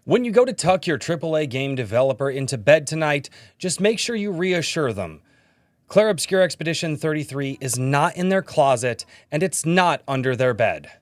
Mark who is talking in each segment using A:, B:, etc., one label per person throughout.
A: When you go to tuck your AAA game developer into bed tonight, just make sure you reassure them. Clair Obscur Expedition 33 is not in their closet, and it's not under their bed.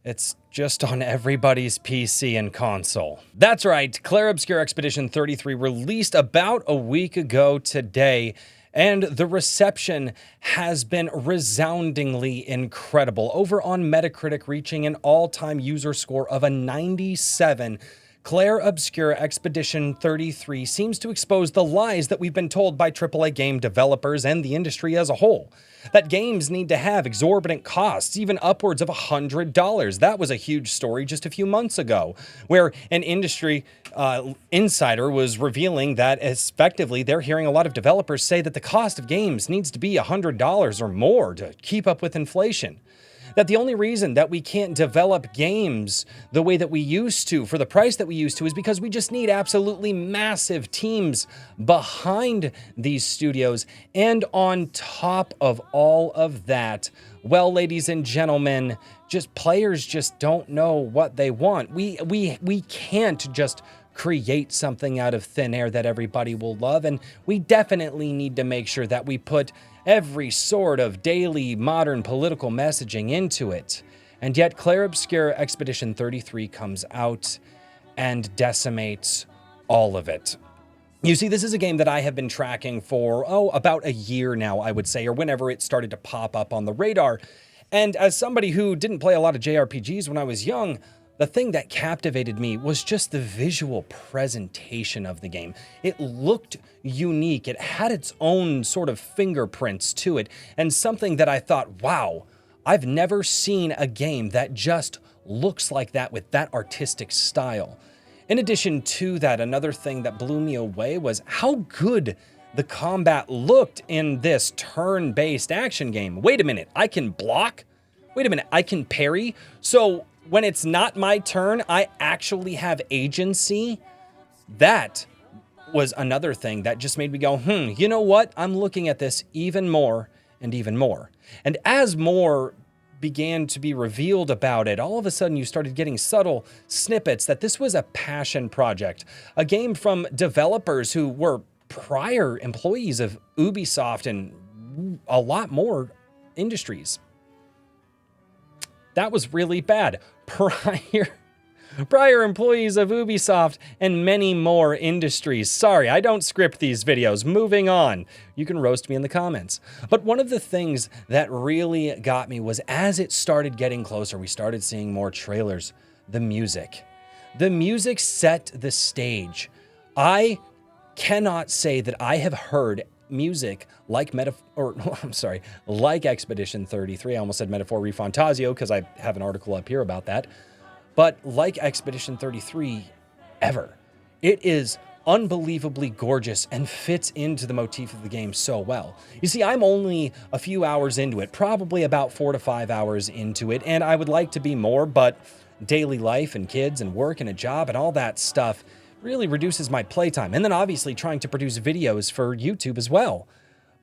A: It's just on everybody's PC and console. That's right, Clair Obscur Expedition 33 released about a week ago today, and the reception has been resoundingly incredible. Over on Metacritic, reaching an all-time user score of a 97, Clair Obscur Expedition 33 seems to expose the lies that we've been told by AAA game developers and the industry as a whole. That games need to have exorbitant costs, even upwards of $100. That was a huge story just a few months ago, where an industry insider was revealing that effectively they're hearing a lot of developers say that the cost of games needs to be $100 or more to keep up with inflation. That the only reason that we can't develop games the way that we used to, for the price that we used to, is because we just need absolutely massive teams behind these studios. And on top of all of that, well, ladies and gentlemen, players just don't know what they want. We can't just create something out of thin air that everybody will love, and we definitely need to make sure that we put every sort of daily modern political messaging into it. And yet Clair Obscur Expedition 33 comes out and decimates all of it. You see, this is a game that I have been tracking for, about a year now, I would say, or whenever it started to pop up on the radar. And as somebody who didn't play a lot of JRPGs when I was young, the thing that captivated me was just the visual presentation of the game. It looked unique. It had its own sort of fingerprints to it, and something that I thought, wow, I've never seen a game that just looks like that with that artistic style. In addition to that, another thing that blew me away was how good the combat looked in this turn-based action game. Wait a minute, I can block? Wait a minute, I can parry? So when it's not my turn, I actually have agency? That was another thing that just made me go, you know what? I'm looking at this even more and even more. And as more began to be revealed about it, all of a sudden you started getting subtle snippets that this was a passion project, a game from developers who were prior employees of Ubisoft and a lot more industries. That was really bad. Prior employees of Ubisoft and many more industries. Sorry, I don't script these videos. Moving on. You can roast me in the comments. But one of the things that really got me was as it started getting closer, we started seeing more trailers. The music. The music set the stage. I cannot say that I have heard music like like Expedition 33. I almost said Metaphor Refantasio because I have an article up here about that. But like Expedition 33 ever. It is unbelievably gorgeous and fits into the motif of the game so well. You see, I'm only a few hours into it, probably about 4 to 5 hours into it, and I would like to be more, but daily life and kids and work and a job and all that stuff really reduces my playtime. And then obviously trying to produce videos for YouTube as well.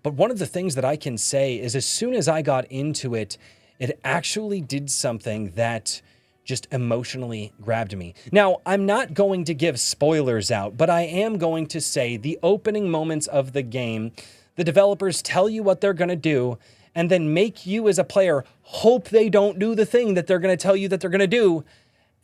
A: But one of the things that I can say is as soon as I got into it, it actually did something that just emotionally grabbed me. Now, I'm not going to give spoilers out, but I am going to say the opening moments of the game, the developers tell you what they're going to do, and then make you as a player hope they don't do the thing that they're going to tell you that they're going to do,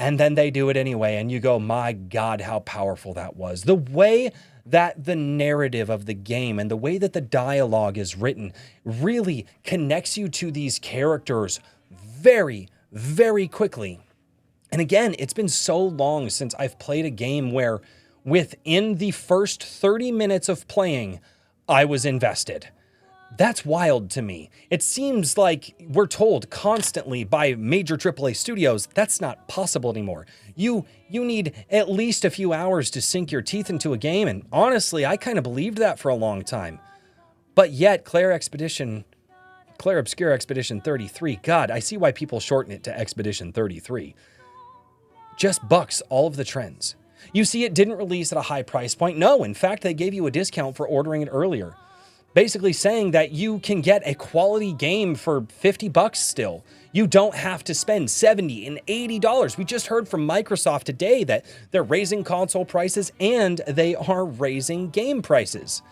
A: and then they do it anyway, and you go, my God, how powerful that was. The way that the narrative of the game and the way that the dialogue is written really connects you to these characters very, very quickly. And again, it's been so long since I've played a game where within the first 30 minutes of playing, I was invested. That's wild to me. It seems like we're told constantly by major AAA studios, that's not possible anymore. You need at least a few hours to sink your teeth into a game, and honestly, I kind of believed that for a long time. But yet, Clair Obscur Expedition 33, God, I see why people shorten it to Expedition 33, just bucks all of the trends. You see, it didn't release at a high price point. No, in fact, they gave you a discount for ordering it earlier. basically saying that you can get a quality game for $50 still. You don't have to spend $70 and $80. We just heard from Microsoft today that they're raising console prices and they are raising game prices.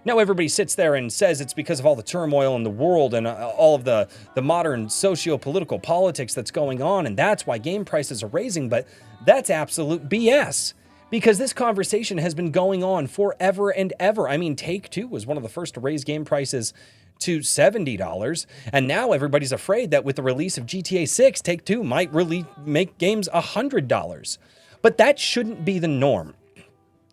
A: Now everybody sits there and says it's because of all the turmoil in the world and all of the modern socio-political politics that's going on, and that's why game prices are raising, but that's absolute BS. Because this conversation has been going on forever and ever. I mean, Take-Two was one of the first to raise game prices to $70, and now everybody's afraid that with the release of GTA 6, Take-Two might really make games $100. But that shouldn't be the norm,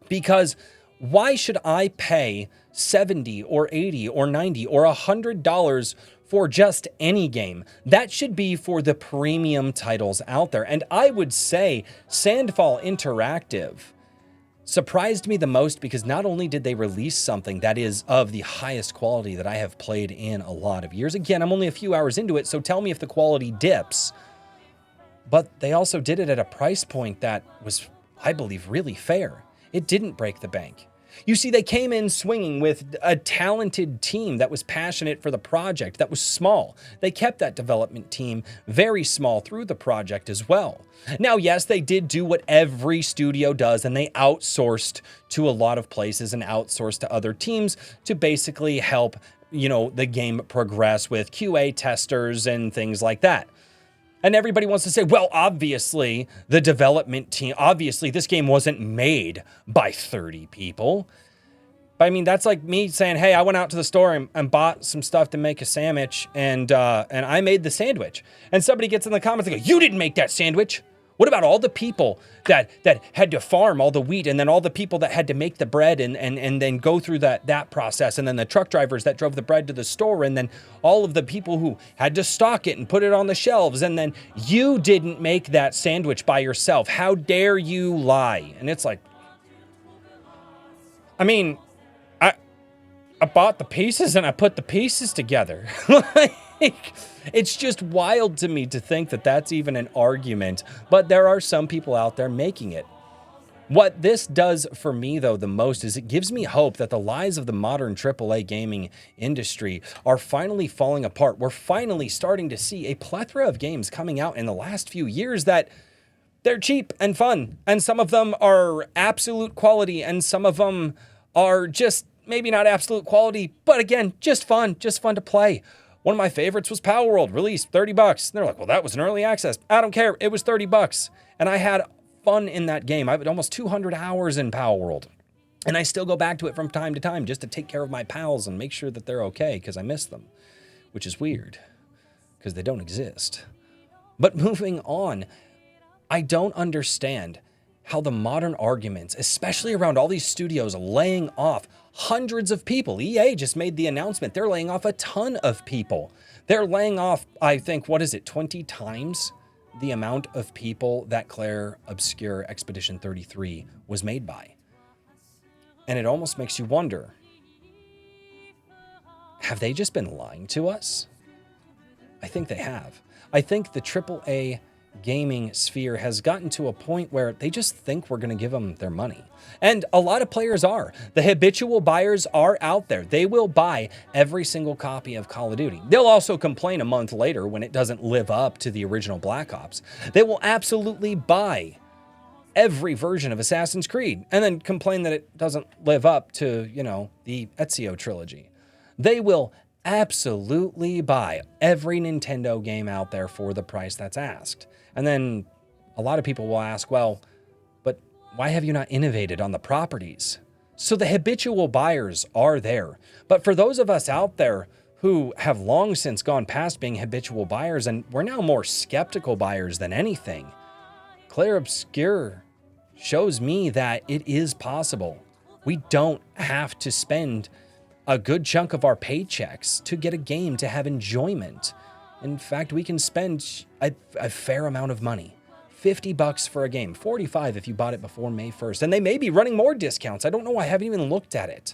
A: because why should I pay $70 or $80 or $90 or $100 for just any game? That should be for the premium titles out there. And I would say Sandfall Interactive surprised me the most, because not only did they release something that is of the highest quality that I have played in a lot of years. Again, I'm only a few hours into it, so tell me if the quality dips. But they also did it at a price point that was, I believe, really fair. It didn't break the bank. You see, they came in swinging with a talented team that was passionate for the project, that was small. They kept that development team very small through the project as well. Now, yes, they did do what every studio does, and they outsourced to a lot of places and outsourced to other teams to basically help, the game progress with QA testers and things like that. And everybody wants to say, well, obviously, the development team, obviously, this game wasn't made by 30 people. But I mean, that's like me saying, hey, I went out to the store and bought some stuff to make a sandwich, and I made the sandwich. And somebody gets in the comments and go, you didn't make that sandwich. What about all the people that had to farm all the wheat, and then all the people that had to make the bread and then go through that process, and then the truck drivers that drove the bread to the store, and then all of the people who had to stock it and put it on the shelves, and then you didn't make that sandwich by yourself. How dare you lie? And it's like, I mean, I bought the pieces and I put the pieces together. It's just wild to me to think that that's even an argument, but there are some people out there making it. What this does for me, though, the most is it gives me hope that the lies of the modern AAA gaming industry are finally falling apart. We're finally starting to see a plethora of games coming out in the last few years that they're cheap and fun, and some of them are absolute quality, and some of them are just maybe not absolute quality, but again, just fun to play. One of my favorites was Power World, released $30. And they're like, well, that was an early access. I don't care. It was $30. And I had fun in that game. I had almost 200 hours in Power World. And I still go back to it from time to time just to take care of my pals and make sure that they're okay, because I miss them, which is weird because they don't exist. But moving on, I don't understand how the modern arguments, especially around all these studios laying off hundreds of people. EA just made the announcement. They're laying off a ton of people. They're laying off, I think, 20 times the amount of people that Clair Obscur Expedition 33 was made by. And it almost makes you wonder, have they just been lying to us? I think they have. I think the AAA gaming sphere has gotten to a point where they just think we're going to give them their money. And a lot of players are. The habitual buyers are out there. They will buy every single copy of Call of Duty. They'll also complain a month later when it doesn't live up to the original Black Ops. They will absolutely buy every version of Assassin's Creed and then complain that it doesn't live up to, the Ezio trilogy. They will absolutely buy every Nintendo game out there for the price that's asked. And then a lot of people will ask, well, but why have you not innovated on the properties? So the habitual buyers are there. But for those of us out there who have long since gone past being habitual buyers, and we're now more skeptical buyers than anything, Clair Obscur shows me that it is possible. We don't have to spend a good chunk of our paychecks to get a game to have enjoyment. In fact, we can spend a fair amount of money. $50 for a game, $45 if you bought it before May 1st. And they may be running more discounts. I don't know. I haven't even looked at it.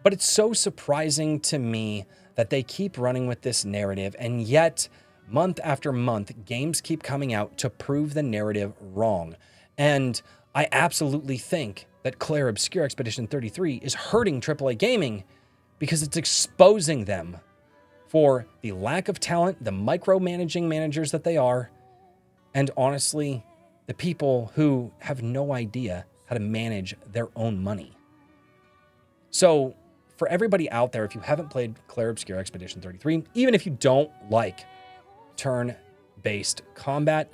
A: But it's so surprising to me that they keep running with this narrative, and yet month after month, games keep coming out to prove the narrative wrong. And I absolutely think that Clair Obscur Expedition 33 is hurting AAA gaming because it's exposing them for the lack of talent, the micromanaging managers that they are, and honestly, the people who have no idea how to manage their own money. So for everybody out there, if you haven't played Clair Obscur Expedition 33, even if you don't like turn-based combat,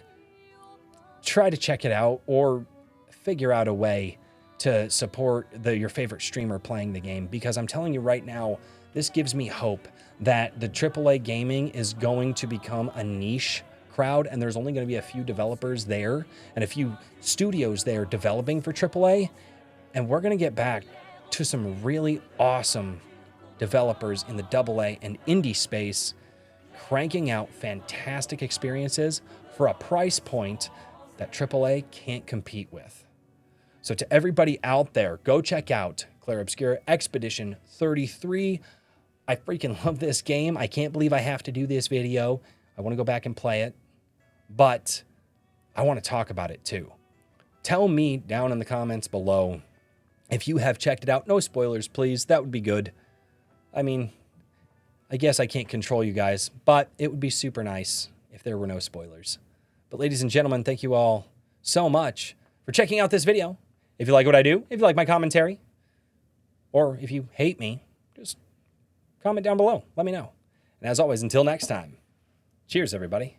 A: try to check it out or figure out a way to support your favorite streamer playing the game, because I'm telling you right now, this gives me hope that the AAA gaming is going to become a niche crowd, and there's only going to be a few developers there and a few studios there developing for AAA, and we're going to get back to some really awesome developers in the AA and indie space, cranking out fantastic experiences for a price point that AAA can't compete with. So to everybody out there, go check out Clair Obscur Expedition 33. I freaking love this game. I can't believe I have to do this video. I want to go back and play it, but I want to talk about it too. Tell me down in the comments below if you have checked it out. No spoilers, please. That would be good. I mean, I guess I can't control you guys, but it would be super nice if there were no spoilers. But ladies and gentlemen, thank you all so much for checking out this video. If you like what I do, if you like my commentary, or if you hate me, just comment down below. Let me know. And as always, until next time, cheers, everybody.